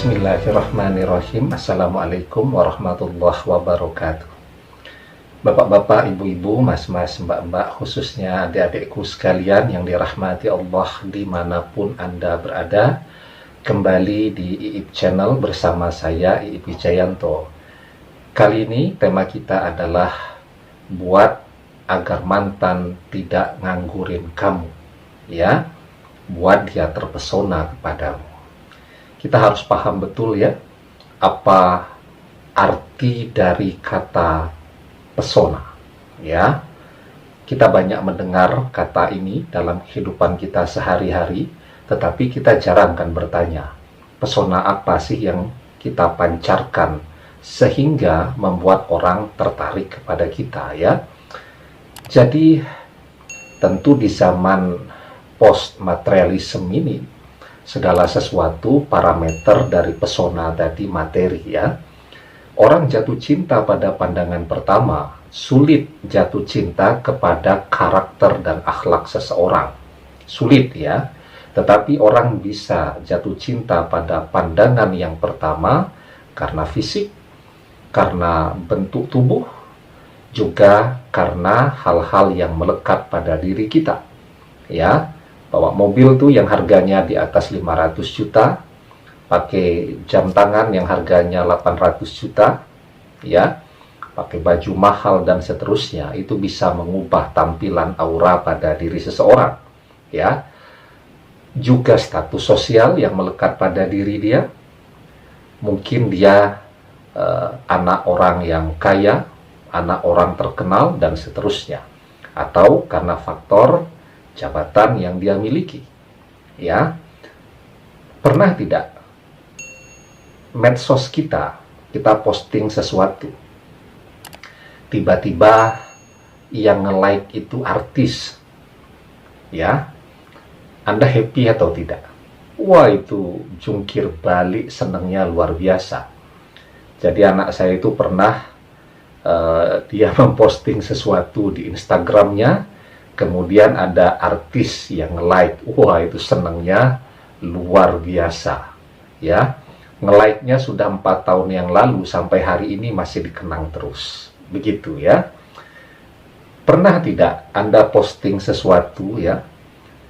Bismillahirrahmanirrahim. Assalamualaikum warahmatullahi wabarakatuh. Bapak-bapak, ibu-ibu, mas-mas, mbak-mbak, khususnya adik-adikku sekalian yang dirahmati Allah dimanapun Anda berada, kembali di IIP Channel bersama saya, IIP Wijayanto. Kali ini tema kita adalah buat agar mantan tidak nganggurin kamu, ya, buat dia terpesona kepadamu. Kita harus paham betul ya, apa arti dari kata pesona, ya. Kita banyak mendengar kata ini dalam kehidupan kita sehari-hari, tetapi kita jarang kan bertanya, pesona apa sih yang kita pancarkan sehingga membuat orang tertarik kepada kita, ya. Jadi tentu di zaman post materialisme ini, segala sesuatu parameter dari pesona tadi materi, ya. Orang jatuh cinta pada pandangan pertama, sulit jatuh cinta kepada karakter dan akhlak seseorang. Sulit, ya. Tetapi orang bisa jatuh cinta pada pandangan yang pertama karena fisik, karena bentuk tubuh, juga karena hal-hal yang melekat pada diri kita, ya. Bawa mobil tuh yang harganya di atas 500 juta, pakai jam tangan yang harganya 800 juta, ya, pakai baju mahal dan seterusnya, itu bisa mengubah tampilan aura pada diri seseorang, ya. Juga status sosial yang melekat pada diri dia, mungkin dia anak orang yang kaya, anak orang terkenal dan seterusnya, atau karena faktor jabatan yang dia miliki, ya. Pernah tidak medsos kita posting sesuatu, tiba-tiba yang nge-like itu artis, ya, Anda happy atau tidak? Wah, itu jungkir balik senangnya luar biasa. Jadi anak saya itu pernah dia memposting sesuatu di Instagramnya, kemudian ada artis yang nge-like. Wah, itu senangnya luar biasa, ya. Nge-like-nya sudah 4 tahun yang lalu, sampai hari ini masih dikenang terus. Begitu, ya. Pernah tidak Anda posting sesuatu, ya,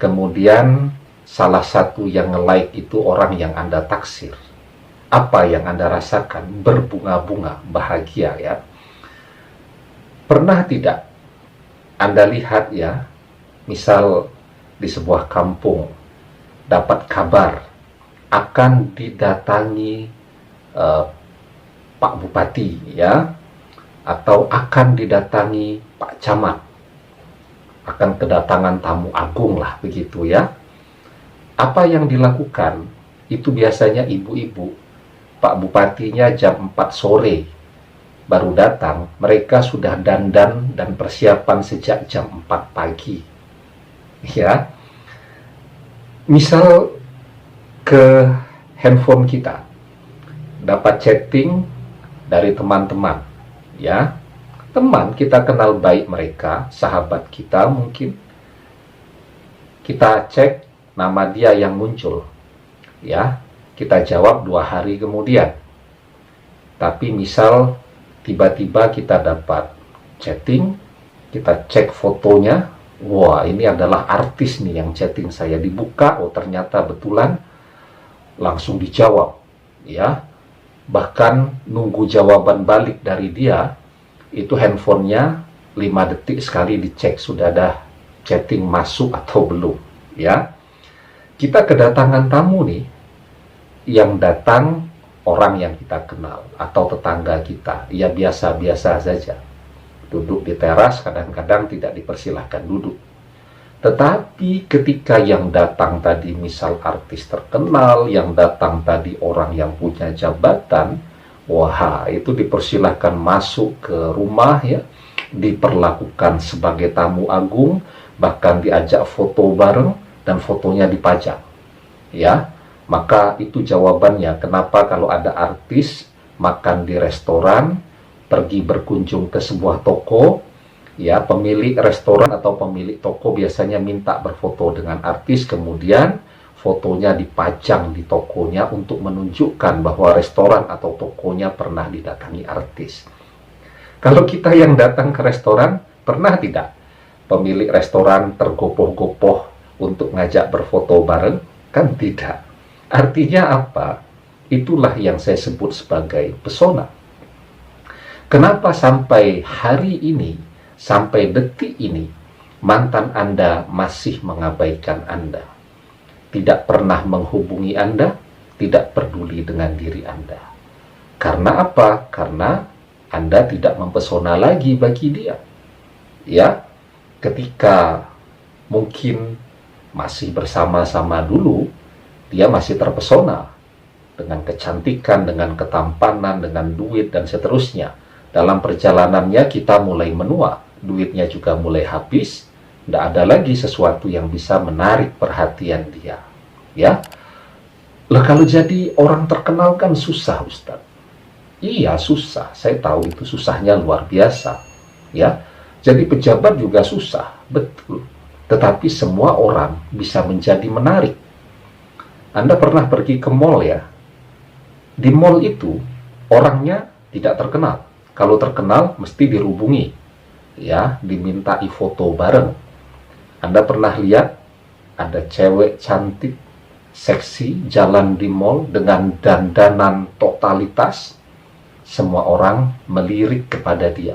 kemudian salah satu yang nge-like itu orang yang Anda taksir? Apa yang Anda rasakan? Berbunga-bunga, bahagia, ya. Pernah tidak Anda lihat, ya, misal di sebuah kampung dapat kabar akan didatangi Pak Bupati, ya, atau akan didatangi Pak Camat, akan kedatangan tamu agung lah, begitu, ya. Apa yang dilakukan? Itu biasanya ibu-ibu, Pak Bupatinya jam 4 sore baru datang, mereka sudah dandan dan persiapan sejak jam 4 pagi, ya. Misal ke handphone kita dapat chatting dari teman-teman, ya, teman kita kenal baik mereka, sahabat kita mungkin, kita cek nama dia yang muncul, ya, kita jawab 2 hari kemudian. Tapi misal tiba-tiba kita dapat chatting, kita cek fotonya, wah, ini adalah artis nih yang chatting saya. Dibuka, oh ternyata betulan, langsung dijawab, ya. Bahkan nunggu jawaban balik dari dia, itu handphonenya 5 detik sekali dicek, sudah ada chatting masuk atau belum, ya. Kita kedatangan tamu nih, yang datang orang yang kita kenal atau tetangga kita, ya biasa-biasa saja, duduk di teras, kadang-kadang tidak dipersilahkan duduk. Tetapi ketika yang datang tadi misal artis terkenal, yang datang tadi orang yang punya jabatan, wah, itu dipersilahkan masuk ke rumah, ya, diperlakukan sebagai tamu agung, bahkan diajak foto bareng dan fotonya dipajang, ya. Maka itu jawabannya kenapa kalau ada artis makan di restoran, pergi berkunjung ke sebuah toko, ya, pemilik restoran atau pemilik toko biasanya minta berfoto dengan artis, kemudian fotonya dipajang di tokonya untuk menunjukkan bahwa restoran atau tokonya pernah didatangi artis. Kalau kita yang datang ke restoran, pernah tidak pemilik restoran tergopoh-gopoh untuk ngajak berfoto bareng? Kan tidak. Artinya apa? Itulah yang saya sebut sebagai pesona. Kenapa sampai hari ini, sampai detik ini, mantan Anda masih mengabaikan Anda? Tidak pernah menghubungi Anda, tidak peduli dengan diri Anda. Karena apa? Karena Anda tidak mempesona lagi bagi dia. Ya, ketika mungkin masih bersama-sama dulu, dia masih terpesona dengan kecantikan, dengan ketampanan, dengan duit, dan seterusnya. Dalam perjalanannya kita mulai menua, duitnya juga mulai habis, tidak ada lagi sesuatu yang bisa menarik perhatian dia. Ya, lah kalau jadi orang terkenal kan susah, Ustaz. Iya susah, saya tahu itu susahnya luar biasa. Ya, jadi pejabat juga susah, betul. Tetapi semua orang bisa menjadi menarik. Anda pernah pergi ke mall ya? Di mall itu orangnya tidak terkenal. Kalau terkenal mesti dihubungi, ya, dimintai foto bareng. Anda pernah lihat ada cewek cantik, seksi, jalan di mall dengan dandanan totalitas, semua orang melirik kepada dia.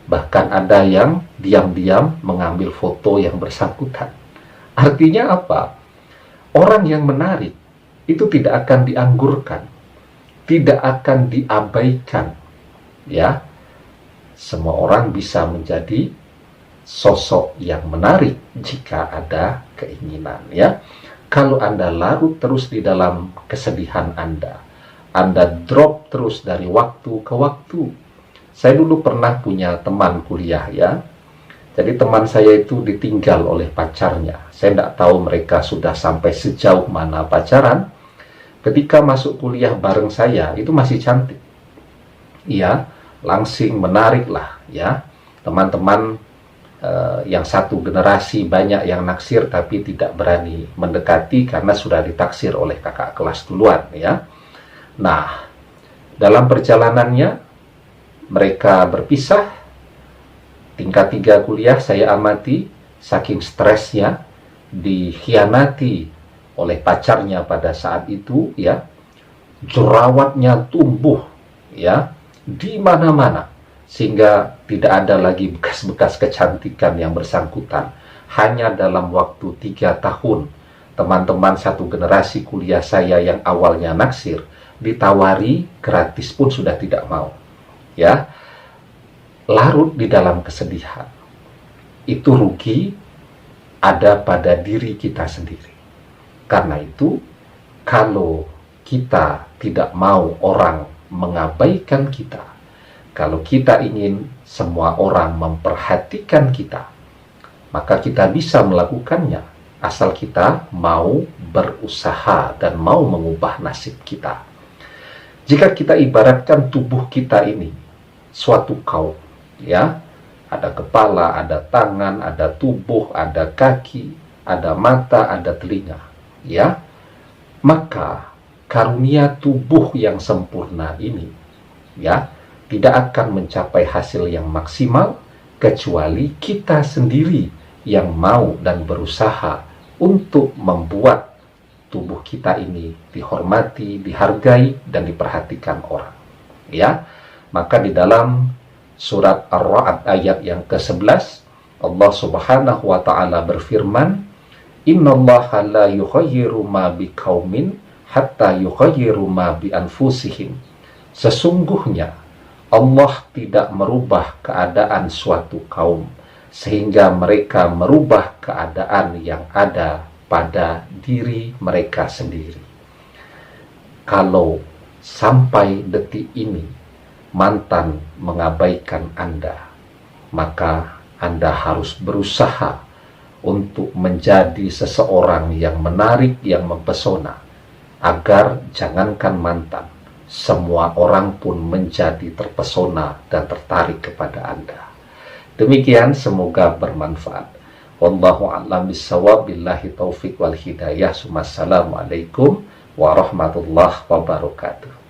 Bahkan ada yang diam-diam mengambil foto yang bersangkutan. Artinya apa? Orang yang menarik itu tidak akan dianggurkan, tidak akan diabaikan. Ya, semua orang bisa menjadi sosok yang menarik jika ada keinginan. Ya, kalau Anda larut terus di dalam kesedihan Anda drop terus dari waktu ke waktu. Saya dulu pernah punya teman kuliah ya. Jadi teman saya itu ditinggal oleh pacarnya. Saya tidak tahu mereka sudah sampai sejauh mana pacaran. Ketika masuk kuliah bareng saya, itu masih cantik. Iya, langsing, menarik lah ya. Teman-teman yang satu generasi banyak yang naksir tapi tidak berani mendekati karena sudah ditaksir oleh kakak kelas duluan ya. Nah, dalam perjalanannya mereka berpisah. Tingkat 3 kuliah saya amati, saking stresnya dikhianati oleh pacarnya pada saat itu ya, jerawatnya tumbuh ya di mana-mana sehingga tidak ada lagi bekas-bekas kecantikan yang bersangkutan. Hanya dalam waktu 3 tahun teman-teman satu generasi kuliah saya yang awalnya naksir ditawari gratis pun sudah tidak mau ya. Larut di dalam kesedihan itu rugi ada pada diri kita sendiri. Karena itu kalau kita tidak mau orang mengabaikan kita, kalau kita ingin semua orang memperhatikan kita, maka kita bisa melakukannya asal kita mau berusaha dan mau mengubah nasib kita. Jika kita ibaratkan tubuh kita ini suatu kaum, ya, ada kepala, ada tangan, ada tubuh, ada kaki, ada mata, ada telinga, ya, maka karunia tubuh yang sempurna ini, ya, tidak akan mencapai hasil yang maksimal kecuali kita sendiri yang mau dan berusaha untuk membuat tubuh kita ini dihormati, dihargai, dan diperhatikan orang. Ya, maka di dalam surat Ar-Ra'd ayat yang ke-11, Allah Subhanahu wa Ta'ala berfirman, "Innallaha la yughayyiru ma biqaumin hatta yughayyiru ma bi anfusihim." Sesungguhnya Allah tidak merubah keadaan suatu kaum sehingga mereka merubah keadaan yang ada pada diri mereka sendiri. Kalau sampai detik ini mantan mengabaikan Anda, maka Anda harus berusaha untuk menjadi seseorang yang menarik, yang mempesona, agar jangankan mantan, semua orang pun menjadi terpesona dan tertarik kepada Anda. Demikian, semoga bermanfaat. Wallahu a'lam bishawab, billahi taufik wal hidayah. Assalamualaikum warahmatullahi wabarakatuh.